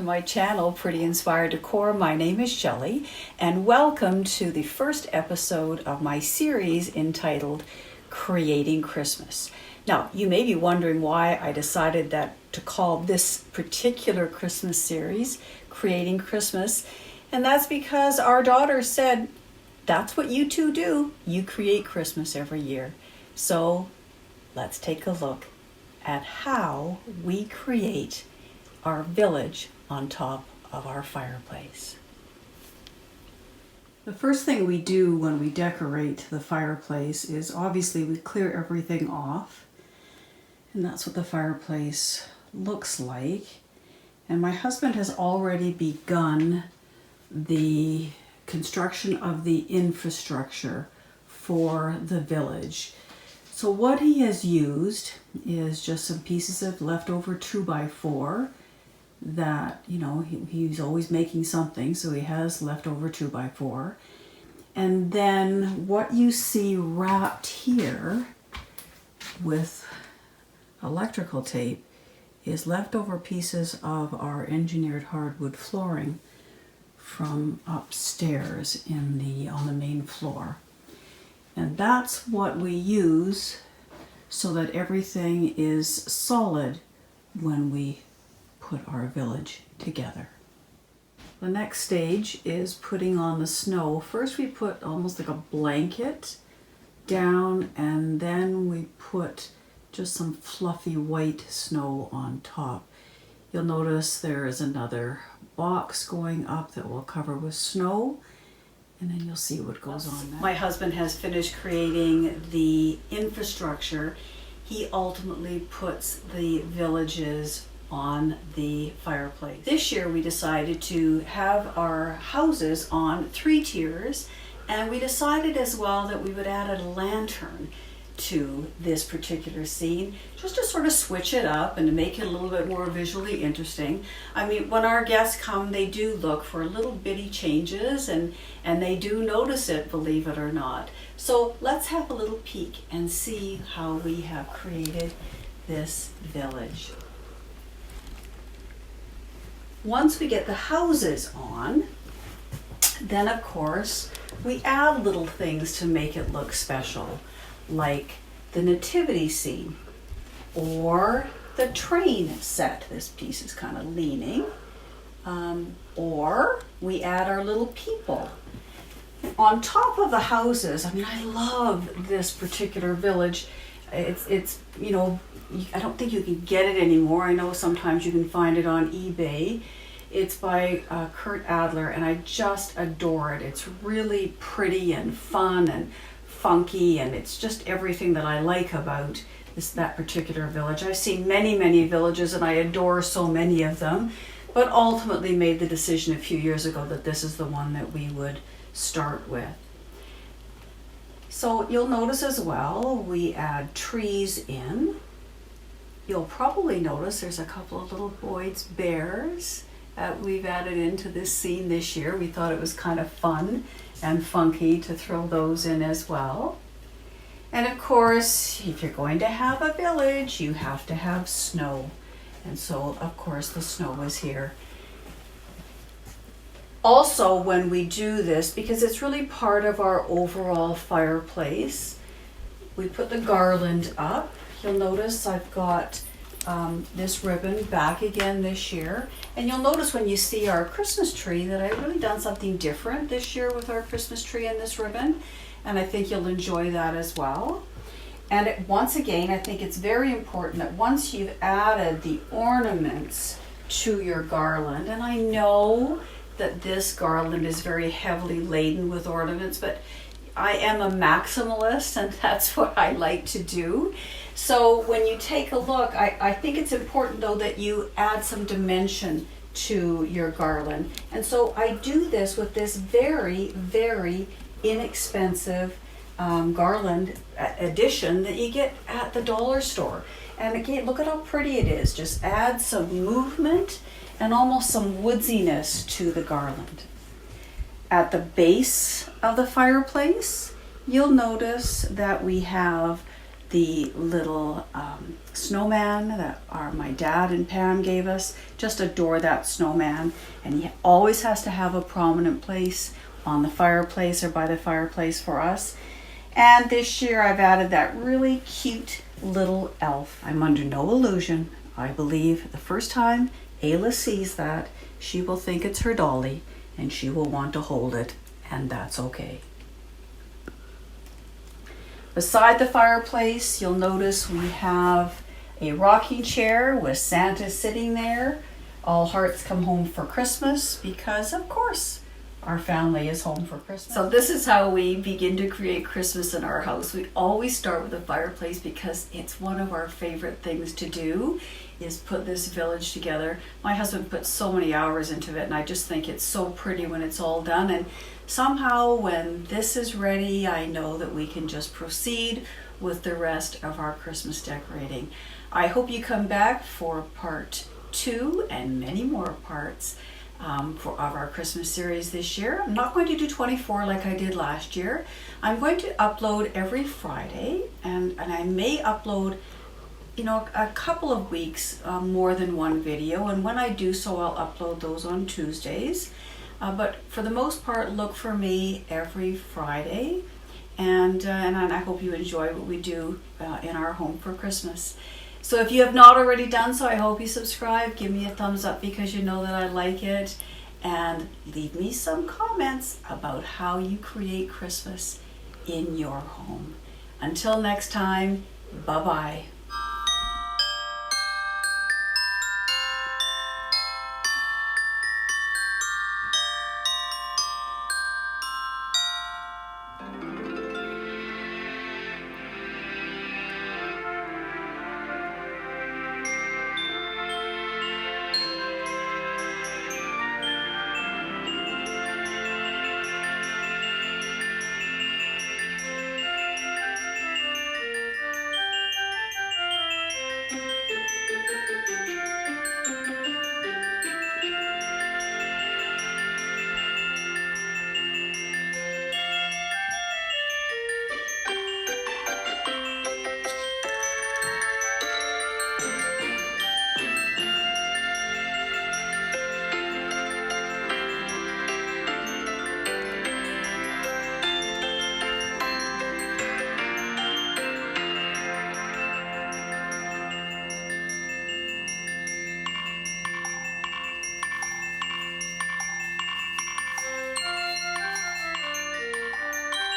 to my channel, Pretty Inspired Decor. My name is Shelley, and welcome to the first episode of my series entitled Creating Christmas. Now, you may be wondering why I decided to call this particular Christmas series Creating Christmas, and that's because our daughter said, that's what you two do. You create Christmas every year. So let's take a look at how we create our village on top of our fireplace. The first thing we do when we decorate the fireplace is obviously we clear everything off, and that's what the fireplace looks like. And my husband has already begun the construction of the infrastructure for the village. So what he has used is just some pieces of leftover 2x4 that, he's always making something, so he has leftover 2x4. And then what you see wrapped here with electrical tape is leftover pieces of our engineered hardwood flooring from upstairs on the main floor. And that's what we use so that everything is solid when we put our village together. The next stage is putting on the snow. First we put almost like a blanket down, and then we put just some fluffy white snow on top. You'll notice there is another box going up that will cover with snow, and then you'll see what goes on there. My husband has finished creating the infrastructure. He ultimately puts the villages on the fireplace. This year we decided to have our houses on 3 tiers, and we decided as well that we would add a lantern to this particular scene, just to sort of switch it up and to make it a little bit more visually interesting. I mean, when our guests come, they do look for little bitty changes, and they do notice it, believe it or not. So let's have a little peek and see how we have created this village. Once we get the houses on, then of course we add little things to make it look special, like the nativity scene or the train set. This piece is kind of leaning. Or we add our little people. On top of the houses, I love this particular village. It's I don't think you can get it anymore. I know sometimes you can find it on eBay. It's by Kurt Adler, and I just adore it. It's really pretty and fun and funky, and it's just everything that I like about that particular village. I've seen many villages, and I adore so many of them, but ultimately made the decision a few years ago that this is the one that we would start with. So you'll notice as well, we add trees in. You'll probably notice there's a couple of little Boyd's bears that we've added into this scene this year. We thought it was kind of fun and funky to throw those in as well. And of course, if you're going to have a village, you have to have snow. And so, of course, the snow is here. Also, when we do this, because it's really part of our overall fireplace, we put the garland up. You'll notice I've got this ribbon back again this year. And you'll notice when you see our Christmas tree that I've really done something different this year with our Christmas tree and this ribbon. And I think you'll enjoy that as well. And once again, I think it's very important that once you've added the ornaments to your garland, and I know that this garland is very heavily laden with ornaments, but I am a maximalist, and that's what I like to do. So when you take a look, I think it's important though that you add some dimension to your garland. And so I do this with this very inexpensive garland addition that you get at the dollar store. And again, look at how pretty it is. Just add some movement and almost some woodsiness to the garland. At the base of the fireplace, you'll notice that we have the little snowman that my dad and Pam gave us. Just adore that snowman, and he always has to have a prominent place on the fireplace or by the fireplace for us. And this year I've added that really cute little elf. I'm under no illusion. I believe the first time Ayla sees that, she will think it's her dolly and she will want to hold it, and that's okay. Beside the fireplace, you'll notice we have a rocking chair with Santa sitting there. All hearts come home for Christmas because, of course, our family is home for Christmas. So this is how we begin to create Christmas in our house. We always start with the fireplace because it's one of our favorite things to do, is put this village together. My husband put so many hours into it, and I just think it's so pretty when it's all done. And somehow when this is ready, I know that we can just proceed with the rest of our Christmas decorating. I hope you come back for part 2 and many more parts of our Christmas series this year. I'm not going to do 24 like I did last year. I'm going to upload every Friday, and I may upload a couple of weeks more than one video, and when I do so, I'll upload those on Tuesdays. But for the most part, look for me every Friday, and I hope you enjoy what we do in our home for Christmas. So if you have not already done so, I hope you subscribe. Give me a thumbs up because you know that I like it, and leave me some comments about how you create Christmas in your home. Until next time, bye-bye.